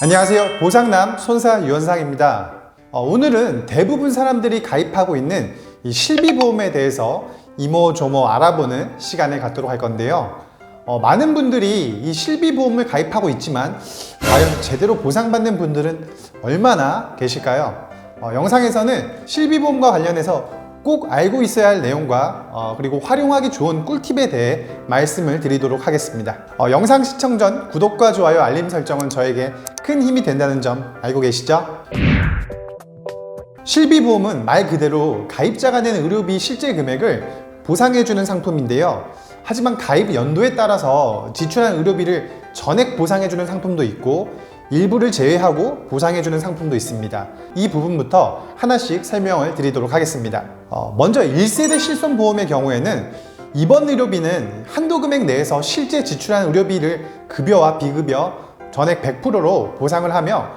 안녕하세요. 보상남 손사 유현상입니다. 오늘은 대부분 사람들이 가입하고 있는 이 실비보험에 대해서 이모저모 알아보는 시간을 갖도록 할 건데요. 많은 분들이 이 실비보험을 가입하고 있지만 과연 제대로 보상받는 분들은 얼마나 계실까요? 영상에서는 실비보험과 관련해서 꼭 알고 있어야 할 내용과 그리고 활용하기 좋은 꿀팁에 대해 말씀을 드리도록 하겠습니다. 영상 시청 전 구독과 좋아요, 알림 설정은 저에게 큰 힘이 된다는 점 알고 계시죠? 실비보험은 말 그대로 가입자가 내는 의료비 실제 금액을 보상해주는 상품인데요. 하지만 가입 연도에 따라서 지출한 의료비를 전액 보상해주는 상품도 있고 일부를 제외하고 보상해주는 상품도 있습니다. 이 부분부터 하나씩 설명을 드리도록 하겠습니다. 먼저 1세대 실손보험의 경우에는 입원 의료비는 한도 금액 내에서 실제 지출한 의료비를 급여와 비급여 전액 100%로 보상을 하며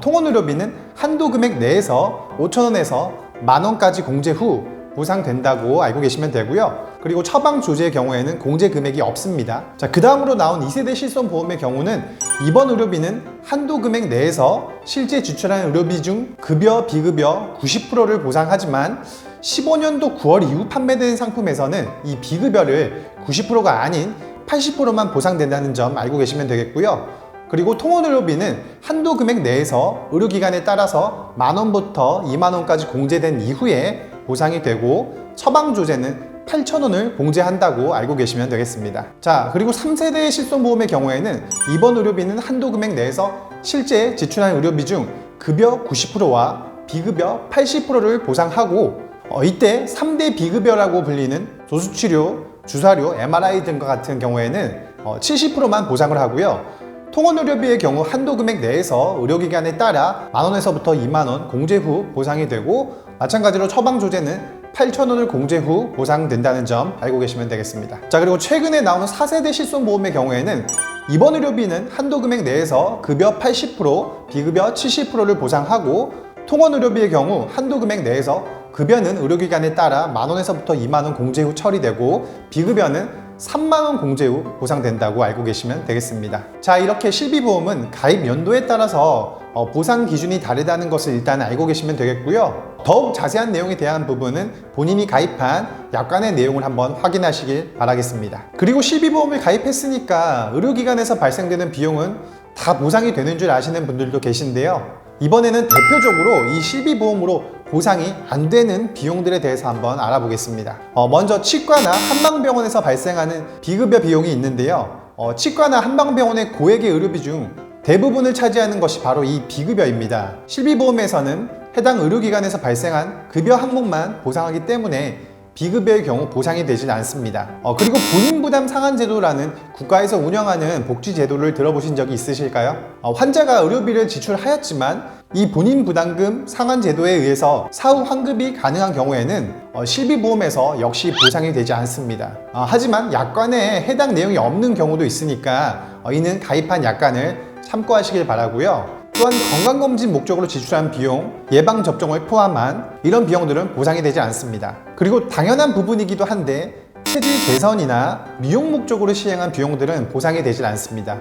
통원 의료비는 한도 금액 내에서 5,000원에서 만원까지 공제 후 보상된다고 알고 계시면 되고요. 그리고 처방 조제의 경우에는 공제 금액이 없습니다. 자, 그 다음으로 나온 2세대 실손보험의 경우는 입원 의료비는 한도 금액 내에서 실제 지출한 의료비 중 급여, 비급여 90%를 보상하지만 15년도 9월 이후 판매되는 상품에서는 이 비급여를 90%가 아닌 80%만 보상된다는 점 알고 계시면 되겠고요. 그리고 통원 의료비는 한도 금액 내에서 의료기관에 따라서 만원부터 2만원까지 공제된 이후에 보상이 되고 처방 조제는 8,000원을 공제한다고 알고 계시면 되겠습니다. 자, 그리고 3세대 실손보험의 경우에는 입원 의료비는 한도 금액 내에서 실제 지출한 의료비 중 급여 90%와 비급여 80%를 보상하고 이때 3대 비급여라고 불리는 도수치료, 주사료, MRI 등과 같은 경우에는 70%만 보상을 하고요. 통원 의료비의 경우 한도 금액 내에서 의료기관에 따라 만원에서부터 2만원 공제 후 보상이 되고 마찬가지로 처방 조제는 8,000원을 공제 후 보상된다는 점 알고 계시면 되겠습니다. 자, 그리고 최근에 나오는 4세대 실손보험의 경우에는 입원 의료비는 한도 금액 내에서 급여 80%, 비급여 70%를 보상하고 통원 의료비의 경우 한도 금액 내에서 급여는 의료기관에 따라 만원에서부터 2만원 공제 후 처리되고 비급여는 3만원 공제 후 보상된다고 알고 계시면 되겠습니다. 자, 이렇게 실비보험은 가입 연도에 따라서 보상 기준이 다르다는 것을 일단 알고 계시면 되겠고요. 더욱 자세한 내용에 대한 부분은 본인이 가입한 약관의 내용을 한번 확인하시길 바라겠습니다. 그리고 실비보험을 가입했으니까 의료기관에서 발생되는 비용은 다 보상이 되는 줄 아시는 분들도 계신데요. 이번에는 대표적으로 이 실비보험으로 보상이 안 되는 비용들에 대해서 한번 알아보겠습니다. 먼저 치과나 한방병원에서 발생하는 비급여 비용이 있는데요. 치과나 한방병원의 고액의 의료비 중 대부분을 차지하는 것이 바로 이 비급여입니다. 실비보험에서는 해당 의료기관에서 발생한 급여 항목만 보상하기 때문에 비급여의 경우 보상이 되진 않습니다. 그리고 본인부담 상환제도라는 국가에서 운영하는 복지제도를 들어보신 적이 있으실까요? 환자가 의료비를 지출하였지만 이 본인부담금 상환제도에 의해서 사후 환급이 가능한 경우에는 실비보험에서 역시 보상이 되지 않습니다. 하지만 약관에 해당 내용이 없는 경우도 있으니까 이는 가입한 약관을 참고하시길 바라고요. 또한 건강검진 목적으로 지출한 비용, 예방접종을 포함한 이런 비용들은 보상이 되지 않습니다. 그리고 당연한 부분이기도 한데 체질 개선이나 미용 목적으로 시행한 비용들은 보상이 되지 않습니다.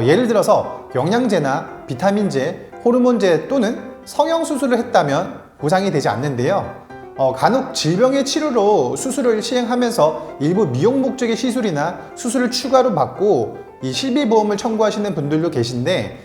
예를 들어서 영양제나 비타민제, 호르몬제 또는 성형수술을 했다면 보상이 되지 않는데요. 간혹 질병의 치료로 수술을 시행하면서 일부 미용 목적의 시술이나 수술을 추가로 받고 이 실비보험을 청구하시는 분들도 계신데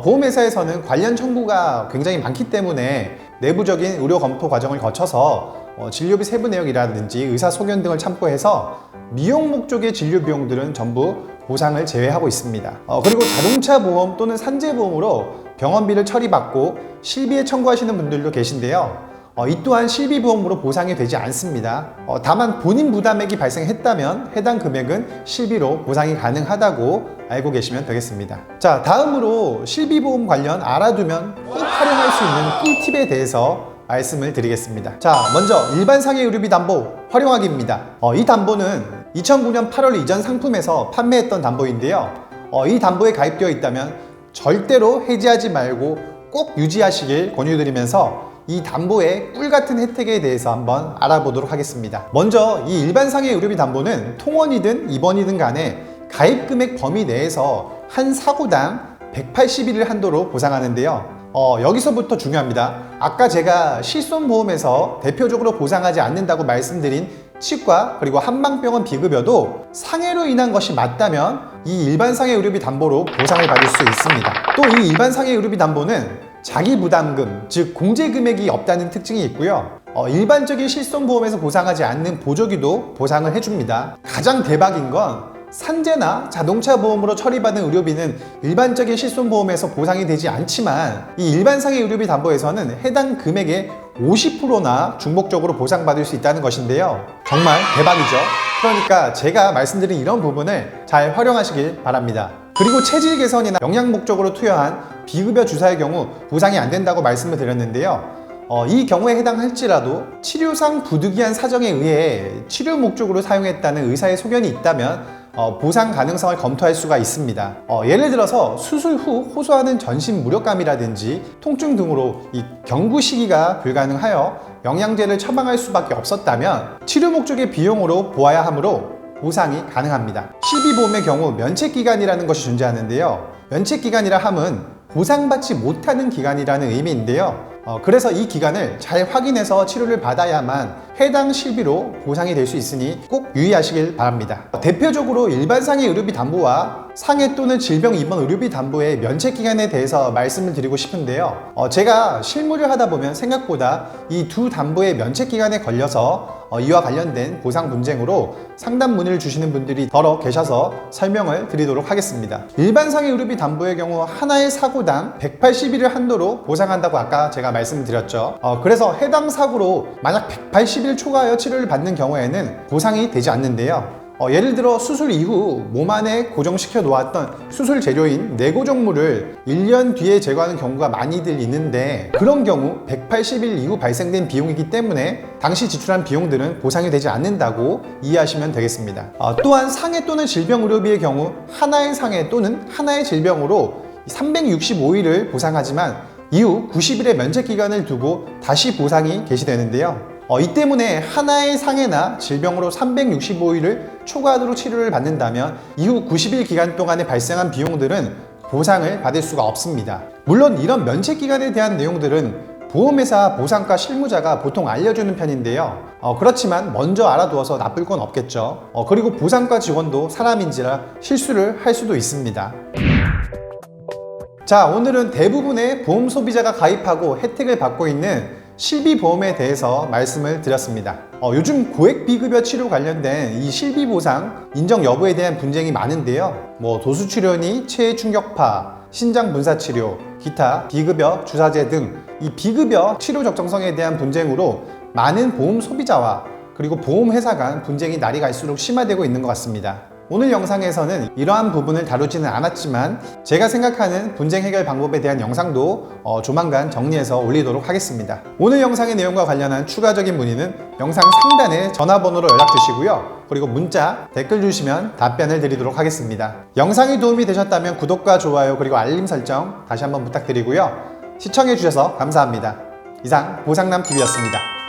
보험회사에서는 관련 청구가 굉장히 많기 때문에 내부적인 의료 검토 과정을 거쳐서 진료비 세부 내역이라든지 의사소견 등을 참고해서 미용 목적의 진료 비용들은 전부 보상을 제외하고 있습니다. 그리고 자동차 보험 또는 산재보험으로 병원비를 처리받고 실비에 청구하시는 분들도 계신데요. 이 또한 실비보험으로 보상이 되지 않습니다. 다만 본인 부담액이 발생했다면 해당 금액은 실비로 보상이 가능하다고 알고 계시면 되겠습니다. 자, 다음으로 실비보험 관련 알아두면 꼭 활용할 수 있는 꿀팁에 대해서 말씀을 드리겠습니다. 자, 먼저 일반상해 의료비 담보 활용하기입니다. 이 담보는 2009년 8월 이전 상품에서 판매했던 담보인데요. 이 담보에 가입되어 있다면 절대로 해지하지 말고 꼭 유지하시길 권유드리면서 이 담보의 꿀같은 혜택에 대해서 한번 알아보도록 하겠습니다. 먼저 이 일반상해 의료비 담보는 통원이든 입원이든 간에 가입 금액 범위 내에서 한 사고당 180일을 한도로 보상하는데요. 여기서부터 중요합니다. 아까 제가 실손보험에서 대표적으로 보상하지 않는다고 말씀드린 치과 그리고 한방병원 비급여도 상해로 인한 것이 맞다면 이 일반상해 의료비 담보로 보상을 받을 수 있습니다. 또 이 일반상해 의료비 담보는 자기 부담금, 즉 공제 금액이 없다는 특징이 있고요. 일반적인 실손보험에서 보상하지 않는 보조기도 보상을 해줍니다. 가장 대박인 건 산재나 자동차 보험으로 처리받은 의료비는 일반적인 실손보험에서 보상이 되지 않지만 이 일반상해 의료비 담보에서는 해당 금액의 50%나 중복적으로 보상받을 수 있다는 것인데요. 정말 대박이죠. 그러니까 제가 말씀드린 이런 부분을 잘 활용하시길 바랍니다. 그리고 체질 개선이나 영양 목적으로 투여한 비급여 주사의 경우 보상이 안 된다고 말씀을 드렸는데요. 이 경우에 해당할지라도 치료상 부득이한 사정에 의해 치료 목적으로 사용했다는 의사의 소견이 있다면 보상 가능성을 검토할 수가 있습니다. 예를 들어서 수술 후 호소하는 전신 무력감이라든지 통증 등으로 이 경구 시기가 불가능하여 영양제를 처방할 수밖에 없었다면 치료 목적의 비용으로 보아야 하므로 보상이 가능합니다. 실비보험의 경우 면책기간이라는 것이 존재하는데요. 면책기간이라 함은 보상받지 못하는 기간이라는 의미인데요. 그래서 이 기간을 잘 확인해서 치료를 받아야만 해당 실비로 보상이 될 수 있으니 꼭 유의하시길 바랍니다. 대표적으로 일반상해 의료비 담보와 상해 또는 질병 입원 의료비 담보의 면책 기간에 대해서 말씀을 드리고 싶은데요. 제가 실무를 하다 보면 생각보다 이 두 담보의 면책 기간에 걸려서 이와 관련된 보상 분쟁으로 상담 문의를 주시는 분들이 더러 계셔서 설명을 드리도록 하겠습니다. 일반상해 의료비 담보의 경우 하나의 사고당 180일을 한도로 보상한다고 아까 제가 말씀드렸죠. 그래서 해당 사고로 만약 180일 초과하여 치료를 받는 경우에는 보상이 되지 않는데요. 예를 들어 수술 이후 몸 안에 고정시켜 놓았던 수술 재료인 내고정물을 1년 뒤에 제거하는 경우가 많이들 있는데 그런 경우 180일 이후 발생된 비용이기 때문에 당시 지출한 비용들은 보상이 되지 않는다고 이해하시면 되겠습니다. 또한 상해 또는 질병 의료비의 경우 하나의 상해 또는 하나의 질병으로 365일을 보상하지만 이후 90일의 면책 기간을 두고 다시 보상이 개시되는데요. 이 때문에 하나의 상해나 질병으로 365일을 초과하도록 치료를 받는다면 이후 90일 기간 동안에 발생한 비용들은 보상을 받을 수가 없습니다. 물론 이런 면책 기간에 대한 내용들은 보험회사 보상과 실무자가 보통 알려주는 편인데요. 그렇지만 먼저 알아두어서 나쁠 건 없겠죠. 그리고 보상과 직원도 사람인지라 실수를 할 수도 있습니다. 자, 오늘은 대부분의 보험 소비자가 가입하고 혜택을 받고 있는 실비보험에 대해서 말씀을 드렸습니다. 요즘 고액 비급여 치료 관련된 이 실비보상 인정 여부에 대한 분쟁이 많은데요. 도수출혈이 체해 충격파, 신장 분사 치료, 기타 비급여 주사제 등 이 비급여 치료 적정성에 대한 분쟁으로 많은 보험 소비자와 그리고 보험회사 간 분쟁이 날이 갈수록 심화되고 있는 것 같습니다. 오늘 영상에서는 이러한 부분을 다루지는 않았지만 제가 생각하는 분쟁 해결 방법에 대한 영상도 조만간 정리해서 올리도록 하겠습니다. 오늘 영상의 내용과 관련한 추가적인 문의는 영상 상단에 전화번호로 연락 주시고요. 그리고 문자, 댓글 주시면 답변을 드리도록 하겠습니다. 영상이 도움이 되셨다면 구독과 좋아요 그리고 알림 설정 다시 한번 부탁드리고요. 시청해 주셔서 감사합니다. 이상 보상남TV였습니다.